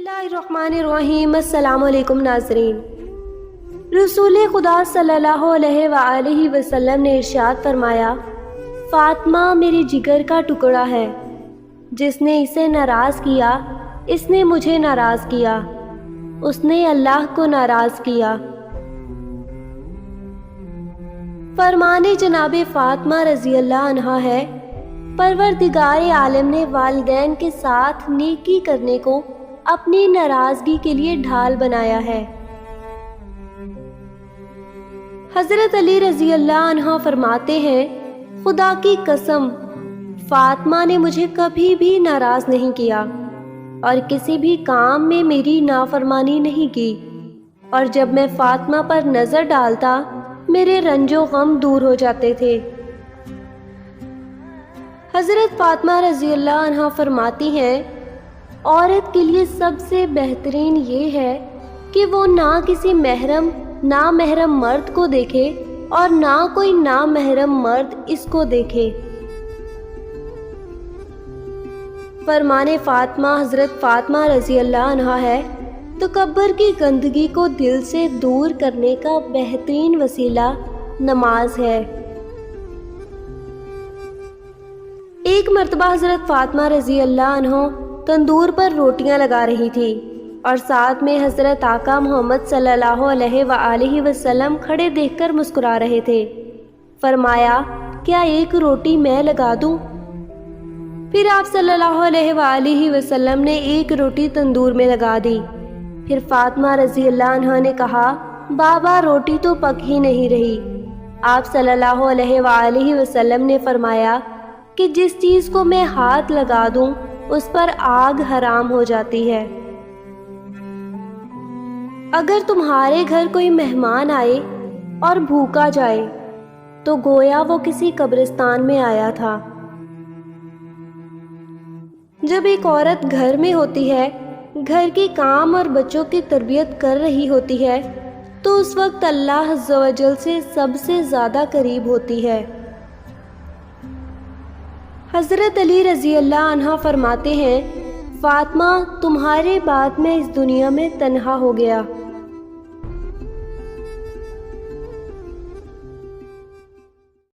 बिस्मिल्लाहिर्रहमानिर्रहीम। अस्सलाम वालेकुम नाज़रीन। रसूल खुदा सल्लल्लाहु अलैहि वसल्लम ने इरशाद फरमाया, फ़ातिमा मेरे जिगर का टुकड़ा है, जिसने इसे नाराज़ किया इसने मुझे नाराज़ किया, उसने अल्लाह को नाराज़ किया। फरमाने जनाब फ़ातिमा रज़ी अल्लाह अन्हा है, परवरदिगार आलम ने वालिदैन के साथ नेकी करने को अपनी नाराज़गी के लिए ढाल बनाया है। हज़रत अली रज़ी अल्लाह अन्हा फरमाते हैं, खुदा की कसम फ़ातिमा ने मुझे कभी भी नाराज़ नहीं किया और किसी भी काम में मेरी नाफरमानी नहीं की, और जब मैं फ़ातिमा पर नज़र डालता मेरे रंजो गम दूर हो जाते थे। हज़रत फ़ातिमा रज़ी अल्लाह अन्हा फरमाती हैं, औरत के लिए सबसे बेहतरीन ये है कि वो ना किसी नामहरम मर्द को देखे और ना कोई नामहरम मर्द इसको देखे। फरमाने फ़ातिमा हज़रत फ़ातिमा रज़ी अल्लाह अन्हा है, तकब्बुर की गंदगी को दिल से दूर करने का बेहतरीन वसीला नमाज है। एक मर्तबा हज़रत फ़ातिमा रज़ी अल्लाह अन्हा तंदूर पर रोटियां लगा रही थी और साथ में हज़रत आका मोहम्मद सल्लल्लाहु अलैहि वसल्लम खड़े देखकर मुस्कुरा रहे थे। फरमाया, क्या एक रोटी मैं लगा दूं? फिर आप सल्लल्लाहु अलैहि वसल्लम ने एक रोटी तंदूर में लगा दी। फिर फ़ातिमा रज़ी अल्लाह अन्हा ने कहा, बाबा रोटी तो पक ही नहीं रही। आप सल्लल्लाहु अलैहि वसल्लम ने फरमाया कि जिस चीज़ को मैं हाथ लगा दूं उस पर आग हराम हो जाती है। अगर तुम्हारे घर कोई मेहमान आए और भूखा जाए तो गोया वो किसी कब्रिस्तान में आया था। जब एक औरत घर में होती है, घर के काम और बच्चों की तरबियत कर रही होती है, तो उस वक्त अल्लाह अज़्ज़ा व जल से सबसे ज़्यादा करीब होती है। हज़रत अली रज़ी अल्लाह अन्हा फरमाते हैं, फ़ातिमा तुम्हारे बाद मैं इस दुनिया में तन्हा हो गया।